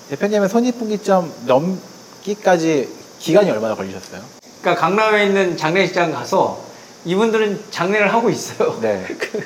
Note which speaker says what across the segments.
Speaker 1: 대표님은 손익분기점 넘기까지 기간이 얼마나 걸리셨어요?
Speaker 2: 그러니까 강남에 있는 장례식장 가서 이분들은 장례를 하고 있어요.
Speaker 1: 네.
Speaker 2: 그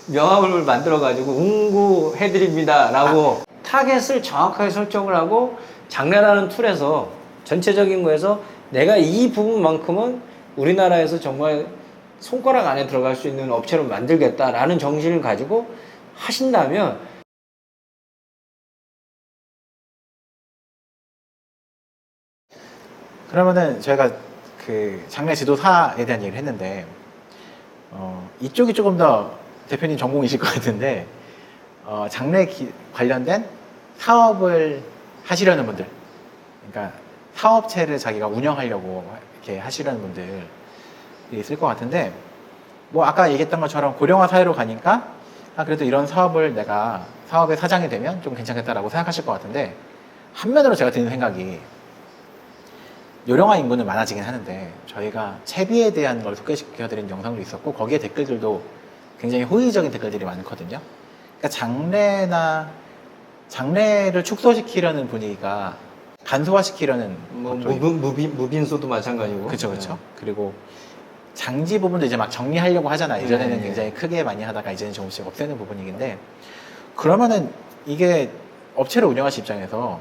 Speaker 2: 명함을 만들어가지고 응구해드립니다라고 타겟을 정확하게 설정을 하고 장례라는 툴에서 전체적인 거에서 내가 이 부분만큼은 우리나라에서 정말 손가락 안에 들어갈 수 있는 업체로 만들겠다라는 정신을 가지고 하신다면
Speaker 1: 그러면은 저희가 그 장례 지도사에 대한 얘기를 했는데 이쪽이 조금 더 대표님 전공이실 것 같은데 장례 관련된 사업을 하시려는 분들, 그러니까 사업체를 자기가 운영하려고 이렇게 하시려는 분들이 있을 것 같은데, 뭐 아까 얘기했던 것처럼 고령화 사회로 가니까 그래도 이런 사업을 내가 사업의 사장이 되면 좀 괜찮겠다라고 생각하실 것 같은데, 한면으로 제가 드는 생각이 요령화 인구는 많아지긴 하는데 저희가 채비에 대한 걸 소개시켜드린 영상도 있었고 거기에 댓글들도 굉장히 호의적인 댓글들이 많거든요. 그러니까 장래를 축소시키려는 분위기가 간소화시키려는
Speaker 2: 뭐 무빈소도 마찬가지고.
Speaker 1: 그렇죠, 그렇죠. 그리고 장지 부분도 이제 막 정리하려고 하잖아요. 예전에는
Speaker 2: 네.
Speaker 1: 굉장히 크게 많이 하다가 이제는 조금씩 없애는 부분이긴데, 그러면은 이게 업체를 운영하실 입장에서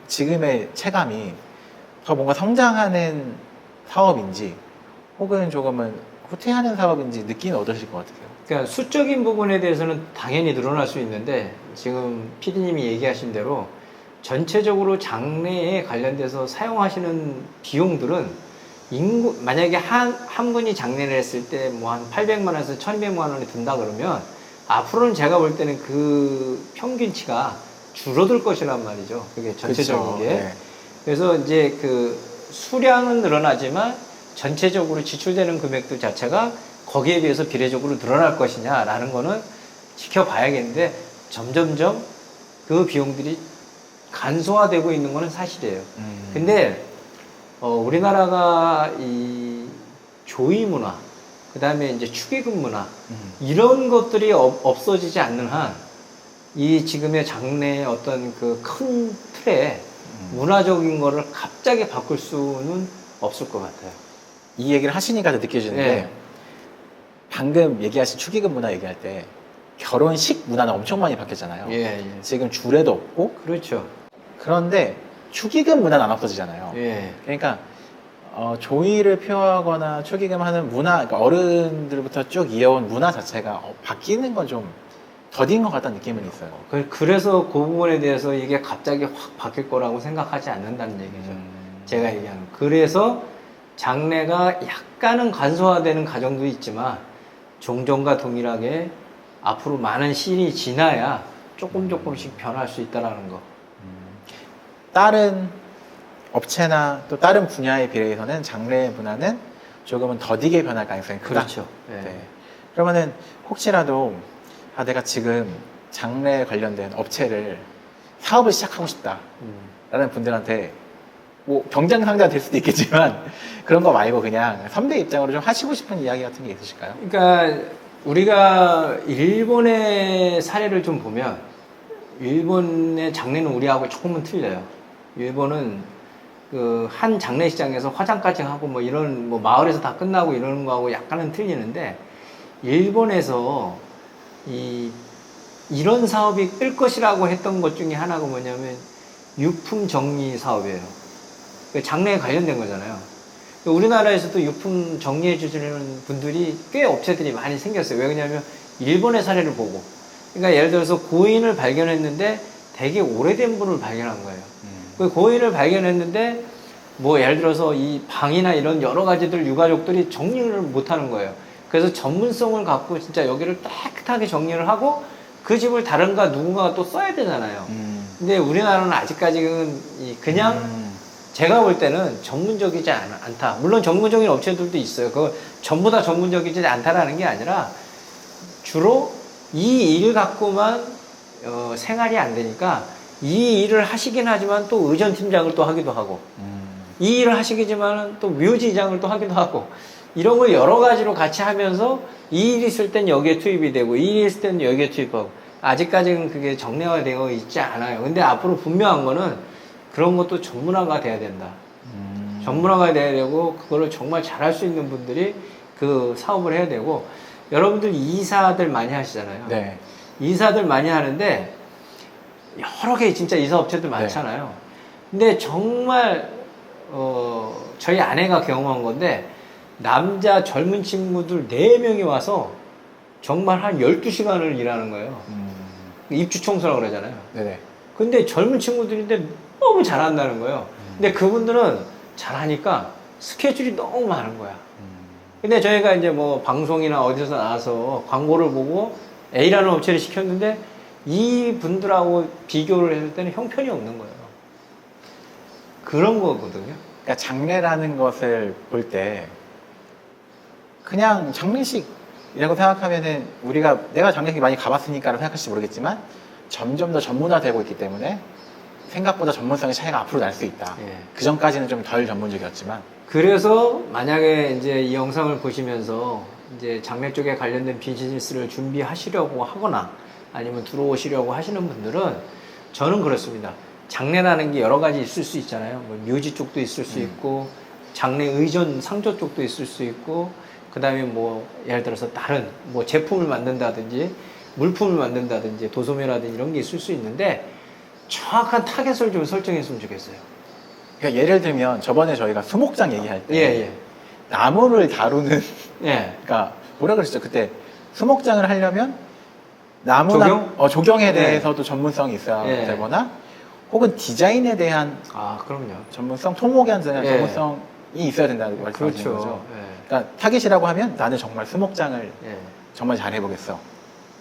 Speaker 1: 지금의 체감이 더 뭔가 성장하는 사업인지 혹은 조금은 후퇴하는 사업인지 느낌이 어떠실 것 같으세요?
Speaker 2: 그러니까 수적인 부분에 대해서는 당연히 늘어날 수 있는데 지금 PD님이 얘기하신 대로 전체적으로 장래에 관련돼서 사용하시는 비용들은 만약에 한 분이 장례를 했을 때 뭐 한 800만 원에서 1200만 원이 든다 그러면 앞으로는 제가 볼 때는 그 평균치가 줄어들 것이란 말이죠. 그게 전체적인 게.
Speaker 1: 네.
Speaker 2: 그래서 이제 그 수량은 늘어나지만 전체적으로 지출되는 금액들 자체가 거기에 비해서 비례적으로 늘어날 것이냐라는 거는 지켜봐야겠는데 점점점 그 비용들이 간소화되고 있는 거는 사실이에요. 근데 우리나라가 이 조의 문화, 그 다음에 이제 축의금 문화 이런 것들이 없어지지 않는 한 이 지금의 장래의 어떤 그 큰 틀에 문화적인 거를 갑자기 바꿀 수는 없을 것 같아요.
Speaker 1: 이 얘기를 하시니까 더 느껴지는데,
Speaker 2: 네.
Speaker 1: 방금 얘기하신 축의금 문화 얘기할 때 결혼식 문화는 엄청 많이 바뀌었잖아요.
Speaker 2: 예.
Speaker 1: 지금 주례도 없고,
Speaker 2: 그렇죠.
Speaker 1: 그런데 축의금 문화는 안 없어지잖아요.
Speaker 2: 예.
Speaker 1: 그러니까 조의를 표하거나 축의금 하는 문화, 그러니까 어른들부터 쭉 이어온 문화 자체가 바뀌는 건 좀 더딘 것 같다는 느낌은 있어요.
Speaker 2: 그래서 그 부분에 대해서 이게 갑자기 확 바뀔 거라고 생각하지 않는다는 얘기죠. 제가 얘기하는. 그래서 장래가 약간은 간소화되는 가정도 있지만 종전과 동일하게 앞으로 많은 시일이 지나야 조금씩 변할 수 있다는 거.
Speaker 1: 다른 업체나 또 다른 분야에 비해서는 장래 문화는 조금은 더디게 변할 가능성이 크다.
Speaker 2: 그렇죠. 네.
Speaker 1: 네. 그러면은 혹시라도 내가 지금 장래 관련된 업체를 사업을 시작하고 싶다라는 분들한테 뭐 경쟁상대가 될 수도 있겠지만 그런 거 말고 그냥 선배 입장으로 좀 하시고 싶은 이야기 같은 게 있으실까요?
Speaker 2: 그러니까 우리가 일본의 사례를 좀 보면 일본의 장례는 우리하고 조금은 틀려요. 일본은 그 한 장례식장에서 화장까지 하고 뭐 이런 뭐 마을에서 다 끝나고 이러는 거하고 약간은 틀리는데, 일본에서 이런 사업이 뜰 것이라고 했던 것 중에 하나가 뭐냐면 유품 정리 사업이에요. 장래에 관련된 거잖아요. 우리나라에서도 유품 정리해 주시는 분들이 꽤 업체들이 많이 생겼어요. 왜냐하면 일본의 사례를 보고. 그러니까 예를 들어서 고인을 발견했는데 되게 오래된 분을 발견한 거예요. 그 고인을 발견했는데 뭐 예를 들어서 이 방이나 이런 여러 가지들 유가족들이 정리를 못 하는 거예요. 그래서 전문성을 갖고 진짜 여기를 깨끗하게 정리를 하고 그 집을 다른가 누군가가 또 써야 되잖아요. 근데 우리나라는 아직까지는 그냥 제가 볼 때는 전문적이지 않다. 물론 전문적인 업체들도 있어요. 그거 전부 다 전문적이지 않다라는 게 아니라 주로 이 일 갖고만 생활이 안 되니까 이 일을 하시긴 하지만 또 의전팀장을 또 하기도 하고 이 일을 하시겠지만 또 묘지장을 또 하기도 하고 이런 걸 여러 가지로 같이 하면서 이 일이 있을 땐 여기에 투입이 되고 이 일이 있을 땐 여기에 투입하고 아직까지는 그게 정례화되어 있지 않아요. 근데 앞으로 분명한 거는 그런 것도 전문화가 돼야 된다. 전문화가 돼야 되고 그거를 정말 잘할 수 있는 분들이 그 사업을 해야 되고 여러분들 이사들 많이 하시잖아요.
Speaker 1: 네.
Speaker 2: 이사들 많이 하는데 여러 개 진짜 이사 업체들 많잖아요. 근데 정말 저희 아내가 경험한 건데 남자 젊은 친구들 4명이 와서 정말 한 12시간을 일하는 거예요. 입주 청소라고 그러잖아요.
Speaker 1: 네네.
Speaker 2: 근데 젊은 친구들인데 너무 잘한다는 거예요. 근데 그분들은 잘하니까 스케줄이 너무 많은 거야. 근데 저희가 이제 뭐 방송이나 어디서 나와서 광고를 보고 A라는 업체를 시켰는데 이 분들하고 비교를 했을 때는 형편이 없는 거예요. 그런 거거든요.
Speaker 1: 그러니까 장례라는 것을 볼 때 그냥 장례식이라고 생각하면은 우리가 내가 장례식 많이 가봤으니까라고 생각할지 모르겠지만 점점 더 전문화되고 있기 때문에 생각보다 전문성의 차이가 앞으로 날 수 있다.
Speaker 2: 예.
Speaker 1: 그 전까지는 좀 덜 전문적이었지만
Speaker 2: 그래서 만약에 이제 이 영상을 보시면서 이제 장례 쪽에 관련된 비즈니스를 준비하시려고 하거나 아니면 들어오시려고 하시는 분들은 저는 그렇습니다. 장례라는 게 여러 가지 있을 수 있잖아요. 뭐 묘지 쪽도 있을 수 있고 장례 의전 상조 쪽도 있을 수 있고 그다음에 뭐 예를 들어서 다른 뭐 제품을 만든다든지 물품을 만든다든지 도소매라든지 이런 게 있을 수 있는데 정확한 타겟을 좀 설정했으면 좋겠어요.
Speaker 1: 그러니까 예를 들면 저번에 저희가 수목장 얘기할 때
Speaker 2: 예.
Speaker 1: 나무를 다루는
Speaker 2: 예.
Speaker 1: 그러니까 뭐라 그랬죠? 그때 수목장을 하려면 나무나 조경에 대해서도 전문성이 있어야
Speaker 2: 예.
Speaker 1: 되거나 혹은 디자인에 대한
Speaker 2: 아, 그럼요.
Speaker 1: 전문성, 토목에 대한
Speaker 2: 예.
Speaker 1: 전문성이 있어야 된다는 말씀하시는
Speaker 2: 그렇죠.
Speaker 1: 거죠.
Speaker 2: 예.
Speaker 1: 그러니까 타겟이라고 하면 나는 정말 수목장을
Speaker 2: 예.
Speaker 1: 정말 잘 해보겠어.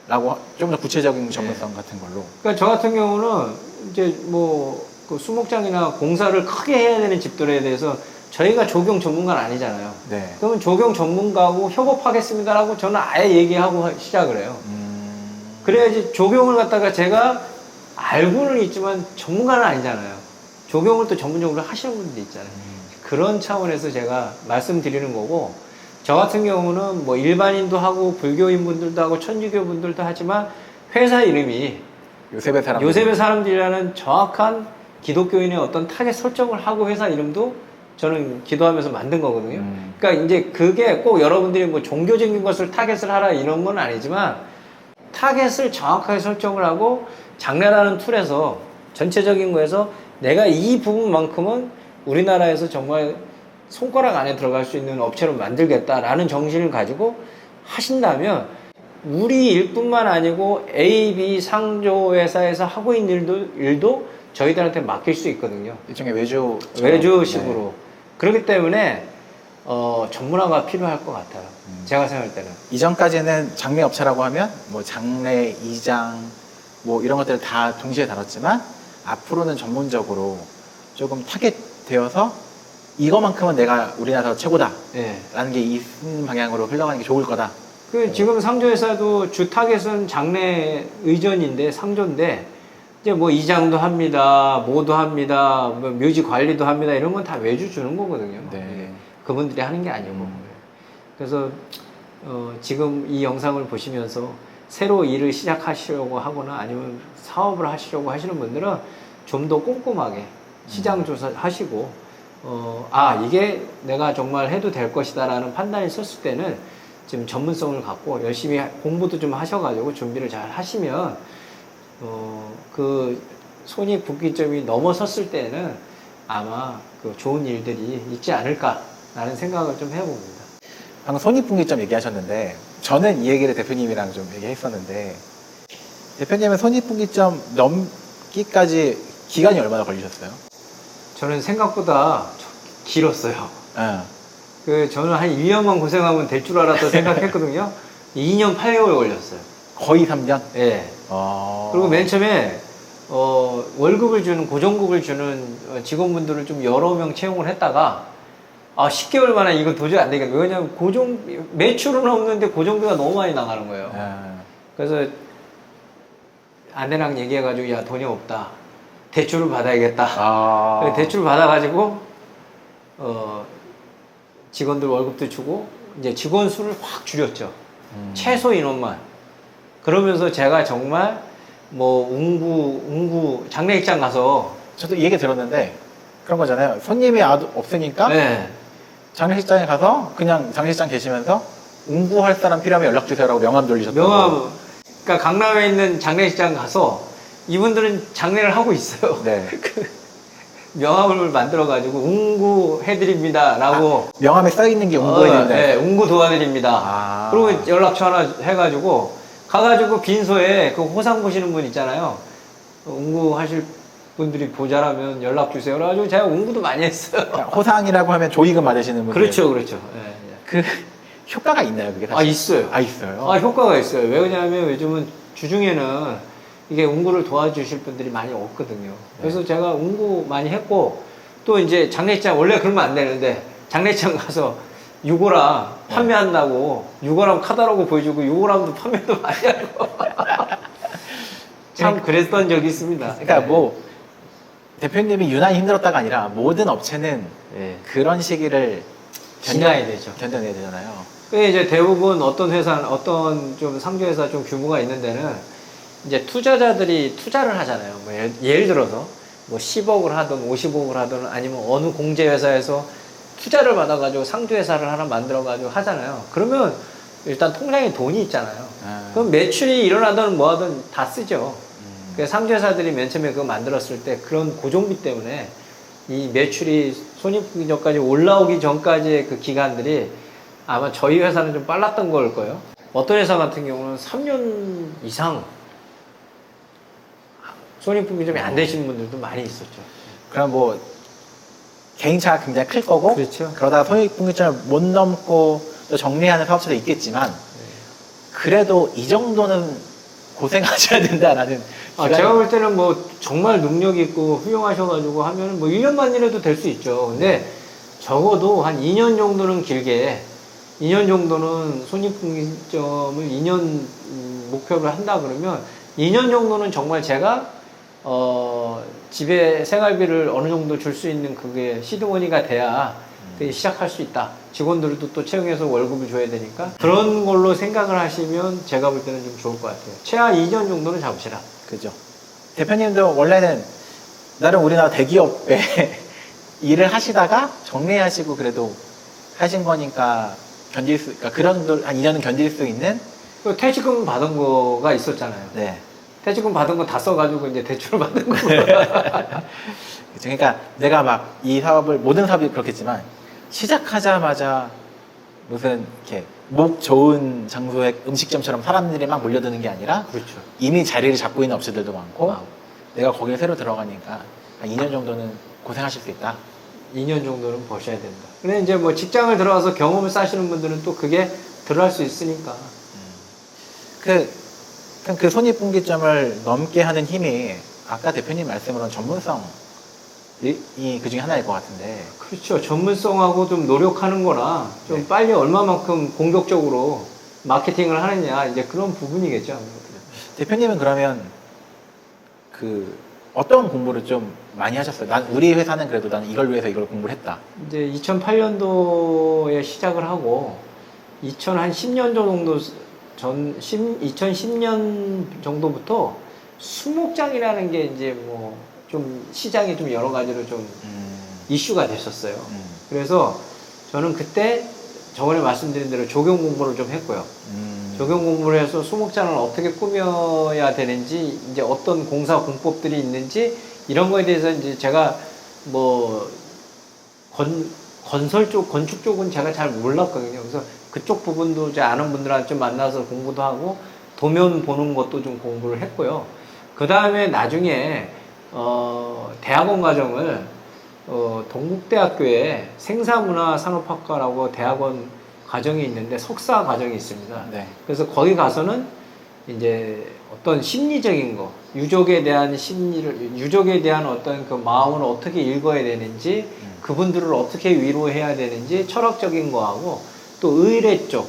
Speaker 1: 라고 좀 더 구체적인 전문성 같은 걸로.
Speaker 2: 그러니까 저 같은 경우는 이제 뭐 그 수목장이나 공사를 크게 해야 되는 집들에 대해서 저희가 조경 전문가는 아니잖아요.
Speaker 1: 네.
Speaker 2: 그러면 조경 전문가하고 협업하겠습니다라고 저는 아예 얘기하고 시작을 해요. 그래야지 조경을 갖다가 제가 알고는 있지만 전문가는 아니잖아요. 조경을 또 전문적으로 하시는 분들이 있잖아요. 그런 차원에서 제가 말씀드리는 거고 저 같은 경우는 뭐 일반인도 하고 불교인 분들도 하고 천주교 분들도 하지만 회사 이름이 요셉의 사람들이라는 정확한 기독교인의 어떤 타겟 설정을 하고 회사 이름도 저는 기도하면서 만든 거거든요. 그러니까 이제 그게 꼭 여러분들이 뭐 종교적인 것을 타겟을 하라 이런 건 아니지만 타겟을 정확하게 설정을 하고 장례라는 툴에서 전체적인 거에서 내가 이 부분만큼은 우리나라에서 정말 손가락 안에 들어갈 수 있는 업체로 만들겠다라는 정신을 가지고 하신다면 우리 일뿐만 아니고 A, B 상조 회사에서 하고 있는 일도 저희들한테 맡길 수 있거든요.
Speaker 1: 일종의
Speaker 2: 외주식으로.
Speaker 1: 네.
Speaker 2: 그렇기 때문에 전문화가 필요할 것 같아요. 제가 생각할 때는.
Speaker 1: 이전까지는 장례 업체라고 하면 뭐 장례, 이장 뭐 이런 것들을 다 동시에 다뤘지만 앞으로는 전문적으로 조금 타겟되어서 이거만큼은 내가 우리나라에서 최고다
Speaker 2: 예.
Speaker 1: 라는 게 있는 방향으로 흘러가는 게 좋을 거다.
Speaker 2: 지금 상조회사도 주 타겟은 장례 의전인데 상조인데 이제 뭐 이장도 합니다, 뭐도 합니다, 뭐 묘지 관리도 합니다 이런 건 다 외주 주는 거거든요.
Speaker 1: 네.
Speaker 2: 예. 그분들이 하는 게 아니고. 그래서 지금 이 영상을 보시면서 새로 일을 시작하시려고 하거나 아니면 사업을 하시려고 하시는 분들은 좀 더 꼼꼼하게 시장 조사하시고 이게 내가 정말 해도 될 것이다 라는 판단이 섰을 때는 지금 전문성을 갖고 열심히 공부도 좀 하셔가지고 준비를 잘 하시면 그 손익분기점이 넘어섰을 때는 아마 그 좋은 일들이 있지 않을까라는 생각을 좀 해봅니다.
Speaker 1: 방금 손익분기점 얘기하셨는데 저는 이 얘기를 대표님이랑 좀 얘기했었는데 대표님은 손익분기점 넘기까지 기간이 얼마나 걸리셨어요?
Speaker 2: 저는 생각보다 길었어요. 저는 한 1년만 고생하면 될 줄 알았다 생각했거든요. 2년 8개월 걸렸어요.
Speaker 1: 거의 3년?
Speaker 2: 예. 그리고 맨 처음에 월급을 주는 고정급을 주는 직원분들을 좀 여러 명 채용을 했다가 10개월 만에 이거 도저히 안 되겠다. 왜냐면 매출은 없는데 고정비가 너무 많이 나가는 거예요. 그래서 아내랑 얘기해가지고 야 돈이 없다. 대출을 받아야겠다. 대출을 받아가지고 직원들 월급도 주고 이제 직원 수를 확 줄였죠. 최소 인원만. 그러면서 제가 정말 뭐 웅구 장례식장 가서
Speaker 1: 저도 이 얘기 들었는데 그런 거잖아요. 손님이 없으니까
Speaker 2: 네.
Speaker 1: 장례식장에 가서 그냥 장례식장 계시면서 웅구할 사람 필요하면 연락 주세요라고 명함 돌리셨다고.
Speaker 2: 명함. 그러니까 강남에 있는 장례식장 가서 이분들은 장례를 하고 있어요.
Speaker 1: 네.
Speaker 2: 그 명함을 만들어 가지고 웅구 해드립니다라고.
Speaker 1: 명함에 써 있는 게 웅구해야
Speaker 2: 네,
Speaker 1: 된다.
Speaker 2: 웅구 도와드립니다.
Speaker 1: 아.
Speaker 2: 그리고 연락처 하나 해가지고 가가지고 빈소에 그 호상 보시는 분 있잖아요. 웅구 하실 분들이 보자라면 연락 주세요. 그래가지고 제가 웅구도 많이 했어요.
Speaker 1: 호상이라고 하면 조의금 받으시는 분들.
Speaker 2: 그렇죠, 그렇죠. 네, 네.
Speaker 1: 그 효과가 있나요, 그게 사실?
Speaker 2: 아, 있어요.
Speaker 1: 아, 있어요.
Speaker 2: 아, 효과가 있어요. 왜 그러냐면 요즘은 주중에는 이게 웅구를 도와주실 분들이 많이 없거든요. 그래서 제가 웅구 많이 했고, 또 이제 장례식장, 원래 그러면 안 되는데, 장례식장 가서 유골함 판매한다고, 유골함 카달로그 보여주고, 유골함도 판매도 많이 하고. 참 그랬던 적이 있습니다.
Speaker 1: 그러니까 뭐, 대표님이 유난히 힘들었다가 아니라 모든 업체는
Speaker 2: 네.
Speaker 1: 그런 시기를
Speaker 2: 지나야 되죠.
Speaker 1: 견뎌내야 되잖아요.
Speaker 2: 근데 이제 대부분 어떤 회사, 어떤 좀 상조회사 좀 규모가 있는 데는 이제 투자자들이 투자를 하잖아요. 뭐 예를 들어서 뭐 10억을 하든 50억을 하든 아니면 어느 공제회사에서 투자를 받아가지고 상조회사를 하나 만들어가지고 하잖아요. 그러면 일단 통장에 돈이 있잖아요. 그럼 매출이 일어나든 뭐 하든 다 쓰죠. 그래서 상조회사들이 맨 처음에 그거 만들었을 때 그런 고정비 때문에 이 매출이 손익분기점까지 올라오기 전까지의 그 기간들이 아마 저희 회사는 좀 빨랐던 걸 거예요. 어떤 회사 같은 경우는 3년 이상 손익분기점이 안 되시는 분들도 많이 있었죠.
Speaker 1: 그럼 뭐, 개인차가 굉장히 클 거고,
Speaker 2: 그렇죠.
Speaker 1: 그러다가 손익분기점을 못 넘고 또 정리하는 사업체도 있겠지만, 그래도 이 정도는 고생하셔야 된다라는.
Speaker 2: 제가 볼 때는 뭐 정말 능력 있고 훌륭하셔가지고 하면 뭐 1년만이라도 될 수 있죠. 근데 적어도 한 2년 정도는 길게, 2년 정도는 손익분기점을 2년 목표를 한다 그러면 2년 정도는 정말 제가 집에 생활비를 어느 정도 줄 수 있는 그게 시드머니가 돼야 시작할 수 있다. 직원들도 또 채용해서 월급을 줘야 되니까 그런 걸로 생각을 하시면 제가 볼 때는 좀 좋을 것 같아요. 최하 2년 정도는 잡으시라.
Speaker 1: 그죠. 대표님도 원래는 나름 우리나라 대기업에 일을 하시다가 정리하시고 그래도 하신 거니까 그러니까 그런 걸 한 2년은 견딜 수 있는.
Speaker 2: 그 퇴직금 받은 거가 있었잖아요.
Speaker 1: 네.
Speaker 2: 퇴직금 받은 거 다 써가지고 이제 대출을 받은 거.
Speaker 1: 그러니까 내가 막 이 사업을, 모든 사업이 그렇겠지만 시작하자마자 무슨 이렇게 목 좋은 장소의 음식점처럼 사람들이 막 몰려드는 게 아니라
Speaker 2: 그렇죠.
Speaker 1: 이미 자리를 잡고 있는 업체들도 많고
Speaker 2: 아.
Speaker 1: 내가 거기에 새로 들어가니까 한 2년 정도는 고생하실 수 있다.
Speaker 2: 2년 정도는 버셔야 된다. 근데 이제 뭐 직장을 들어가서 경험을 쌓으시는 분들은 또 그게 들어갈 수 있으니까.
Speaker 1: 그 손익분기점을 넘게 하는 힘이 아까 대표님 말씀으로는 전문성이 그 중에 하나일 것 같은데.
Speaker 2: 그렇죠. 전문성하고 좀 노력하는 거나 좀
Speaker 1: 네.
Speaker 2: 빨리 얼마만큼 공격적으로 마케팅을 하느냐 이제 그런 부분이겠죠. 아무래도.
Speaker 1: 대표님은 그러면 어떤 공부를 좀 많이 하셨어요? 우리 회사는 그래도 나는 이걸 위해서 이걸 공부를 했다.
Speaker 2: 이제 2008년도에 시작을 하고 2010년 정도 2010년 정도부터 수목장이라는 게 이제 뭐 좀 시장이 좀 여러 가지로 좀 이슈가 됐었어요. 그래서 저는 그때 저번에 말씀드린 대로 조경 공부를 좀 했고요. 조경 공부를 해서 수목장을 어떻게 꾸며야 되는지, 이제 어떤 공사 공법들이 있는지, 이런 거에 대해서 이제 제가 뭐, 건설 쪽, 건축 쪽은 제가 잘 몰랐거든요. 그래서 그쪽 부분도 이제 아는 분들한테 좀 만나서 공부도 하고, 도면 보는 것도 좀 공부를 했고요. 그 다음에 나중에, 대학원 과정을, 동국대학교에 생사문화산업학과라고 대학원 과정이 있는데 석사 과정이 있습니다.
Speaker 1: 네.
Speaker 2: 그래서 거기 가서는 이제 어떤 심리적인 거, 유족에 대한 어떤 그 마음을 어떻게 읽어야 되는지, 그분들을 어떻게 위로해야 되는지, 철학적인 거하고 또 의례 쪽.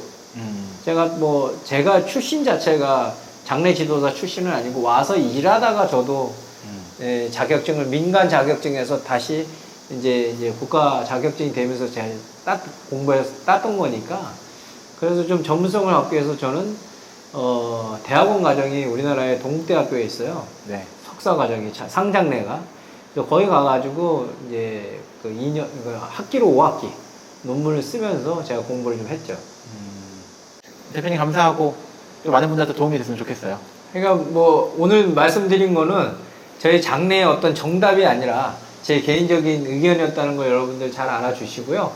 Speaker 2: 제가 출신 자체가 장례 지도사 출신은 아니고 와서 일하다가 저도 자격증을 민간 자격증에서 다시 이제 국가 자격증이 되면서 제가 공부해서 땄던 거니까, 그래서 좀 전문성을 갖기 위해서 저는 대학원 과정이 우리나라의 동국대학교에 있어요.
Speaker 1: 네.
Speaker 2: 석사 과정이 상장내가. 그래서 거기 가가지고 이제 그 2년 학기로 5학기 논문을 쓰면서 제가 공부를 좀 했죠.
Speaker 1: 대표님 감사하고 또 많은 분들한테 도움이 됐으면 좋겠어요.
Speaker 2: 그러니까 뭐 오늘 말씀드린 거는 저희 장래의 어떤 정답이 아니라 제 개인적인 의견이었다는 거 여러분들 잘 알아주시고요.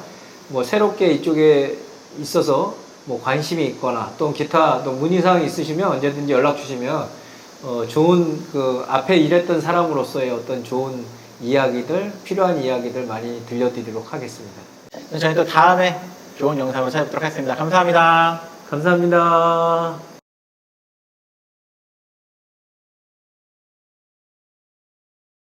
Speaker 2: 뭐 새롭게 이쪽에 있어서 뭐 관심이 있거나 또 기타 또 문의사항이 있으시면 언제든지 연락 주시면 좋은 그 앞에 일했던 사람으로서의 어떤 좋은 이야기들, 필요한 이야기들 많이 들려드리도록 하겠습니다.
Speaker 1: 저희는 또 다음에 좋은 영상으로 찾아뵙도록 하겠습니다. 감사합니다.
Speaker 2: 감사합니다.